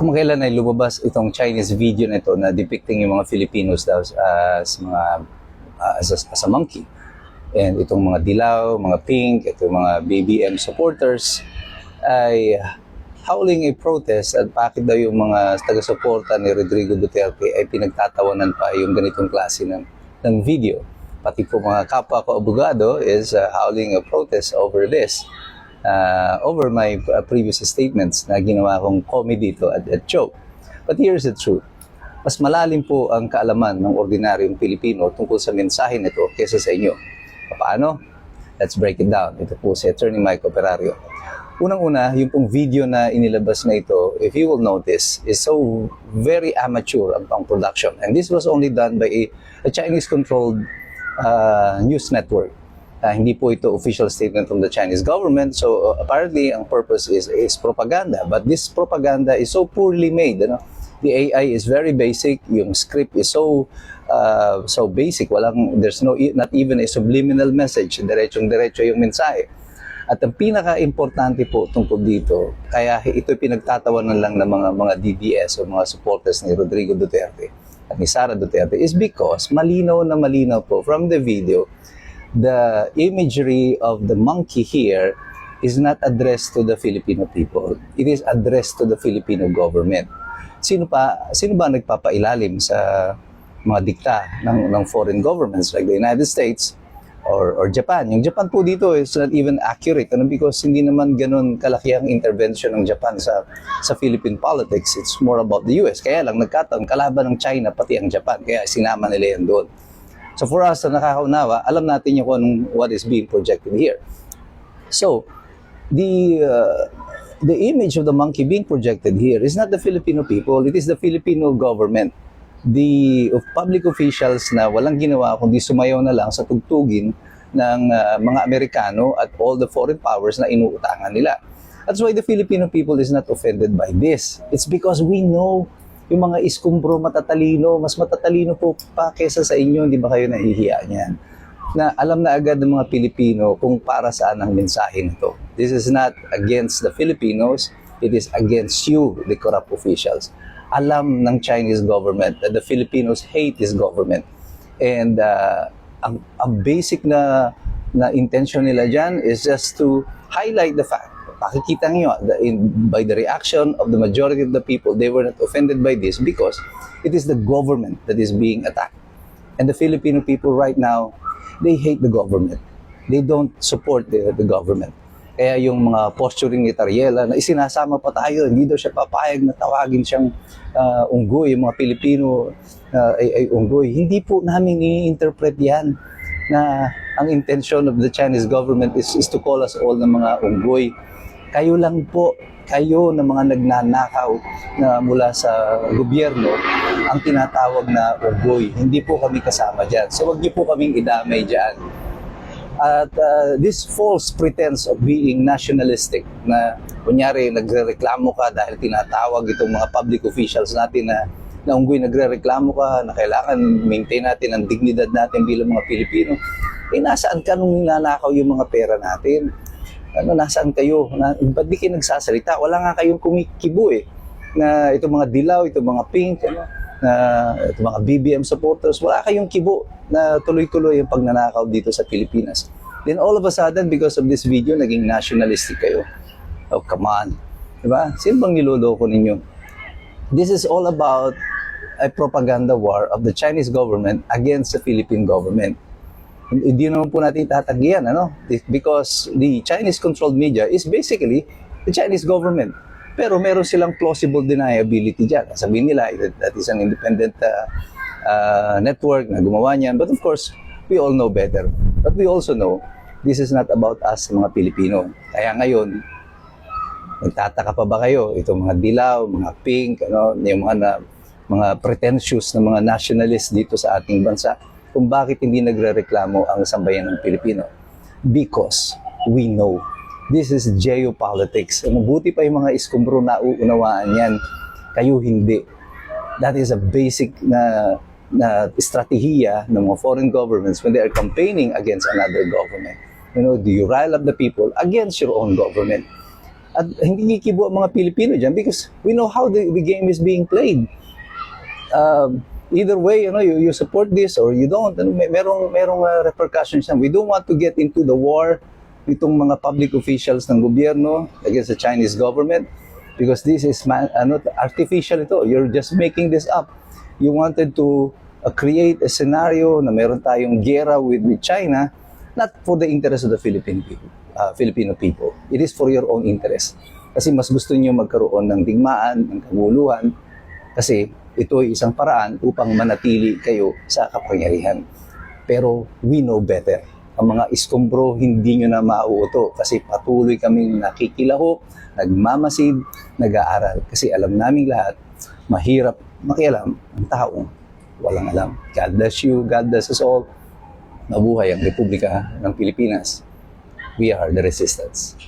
Kumakailan ay lumabas itong Chinese video na ito na depicting yung mga Filipinos daw as a monkey. And itong mga dilaw, mga pink, itong mga BBM supporters ay howling a protest at bakit daw yung mga taga-suporta ni Rodrigo Duterte ay pinagtatawanan pa yung ganitong klase ng video. Pati po mga kapwa ko abogado is howling a protest over this. Over my previous statements na ginawa kong comedy ito at joke. But here's the truth. Mas malalim po ang kaalaman ng ordinaryong Pilipino tungkol sa mensahe nito kaysa sa inyo. Paano? Let's break it down. Ito po si Attorney Mike Operario. Unang-una, yung pong video na inilabas na ito, if you will notice, is so very amateur ang production. And this was only done by a Chinese-controlled news network. Hindi po ito official statement from the Chinese government. So apparently, ang purpose is propaganda. But this propaganda is so poorly made. Ano? The AI is very basic. Yung script is so basic. There's not even a subliminal message. Diretsong-diretso yung mensahe. At ang pinaka-importante po tungkol dito, kaya ito pinagtatawanan lang ng mga DDS o mga supporters ni Rodrigo Duterte at ni Sara Duterte is because malinaw na malinaw po from the video, the imagery of the monkey here is not addressed to the Filipino people. It is addressed to the Filipino government. Sino ba nagpapailalim sa mga dikta ng foreign governments like the United States or Japan? Yung Japan po dito is not even accurate because hindi naman ganun kalaki ang intervention ng Japan sa Philippine politics. It's more about the US. Kaya lang nagkataon kalaban ng China pati ang Japan. Kaya sinama nila yan doon. So for us na nakakaunawa, alam natin yung what is being projected here. So the image of the monkey being projected here is not the Filipino people, it is the Filipino government. Of public officials na walang ginawa kundi sumayaw na lang sa tugtugin ng mga Amerikano at all the foreign powers na inuutangan nila. That's why the Filipino people is not offended by this. It's because we know yung mga iskumbro matatalino, mas matatalino po pa kesa sa inyo, hindi ba kayo nahihiya niyan? Na alam na agad ng mga Pilipino kung para saan ang mensahe nito. This is not against the Filipinos, it is against you, the corrupt officials. Alam ng Chinese government that the Filipinos hate this government. And ang basic na intention nila dyan is just to highlight the fact. Makikita niyo by the reaction of the majority of the people, they were not offended by this because it is the government that is being attacked. And the Filipino people right now, they hate the government. They don't support the government. Kaya yung mga posturing ni Tariela na isinasama pa tayo, hindi daw siya papayag na tawagin siyang unggoy, yung mga Pilipino ay unggoy. Hindi po namin i-interpret yan na ang intention of the Chinese government is to call us all ng mga unggoy. Kayo lang po, kayo na mga nagnanakaw na mula sa gobyerno ang tinatawag na unggoy. Hindi po kami kasama dyan. So wag niyo po kaming idamay dyan. At this false pretense of being nationalistic na kunyari nagrereklamo ka dahil tinatawag itong mga public officials natin na unggoy, nagrereklamo ka na kailangan maintain natin ang dignidad natin bilang mga Pilipino. Nasaan ka nung ninanakaw yung mga pera natin? Nasaan kayo? Ba't di kayo nagsasalita? Wala nga kayong kumikibo na itong mga dilaw, itong mga pink, itong mga BBM supporters, wala kayong kibo na tuloy-tuloy yung pagnanakaw dito sa Pilipinas. Then all of a sudden, because of this video, naging nationalistic kayo. Oh, come on. Diba? Sino bang niloloko ninyo? This is all about a propaganda war of the Chinese government against the Philippine government. Hindi naman po natin tatagyan, because the Chinese-controlled media is basically the Chinese government. Pero meron silang plausible deniability dyan. Sabihin nila, that is an independent network na gumawa niyan. But of course, we all know better. But we also know, this is not about us, mga Pilipino. Kaya ngayon, nagtataka pa ba kayo? Itong mga dilaw, mga pink, yung mga pretentious na mga nationalists dito sa ating bansa, kung bakit hindi nagrereklamo ang sambayan ng Pilipino. Because we know this is geopolitics. Mabuti pa yung mga iskumbro na uunawaan yan. Kayo hindi. That is a basic na estratehiya ng mga foreign governments when they are campaigning against another government. Do you rile up the people against your own government? At hindi kikibo ang mga Pilipino dyan because we know how the game is being played. Either way, you support this or you don't. Merong repercussions yan. We don't want to get into the war nitong mga public officials ng gobyerno against the Chinese government because this is artificial ito. You're just making this up. You wanted to create a scenario na meron tayong gera with China, not for the interest of the Filipino people. It is for your own interest. Kasi mas gusto niyo magkaroon ng digmaan, ng kaguluhan, kasi ito ay isang paraan upang manatili kayo sa kapangyarihan. Pero we know better. Ang mga iskombro, hindi nyo na mauuto kasi patuloy kaming nakikilahok, nagmamasid, nag-aaral. Kasi alam naming lahat, mahirap makialam ang taong walang alam. God bless you, God bless us all. Mabuhay ang Republika ng Pilipinas. We are the resistance.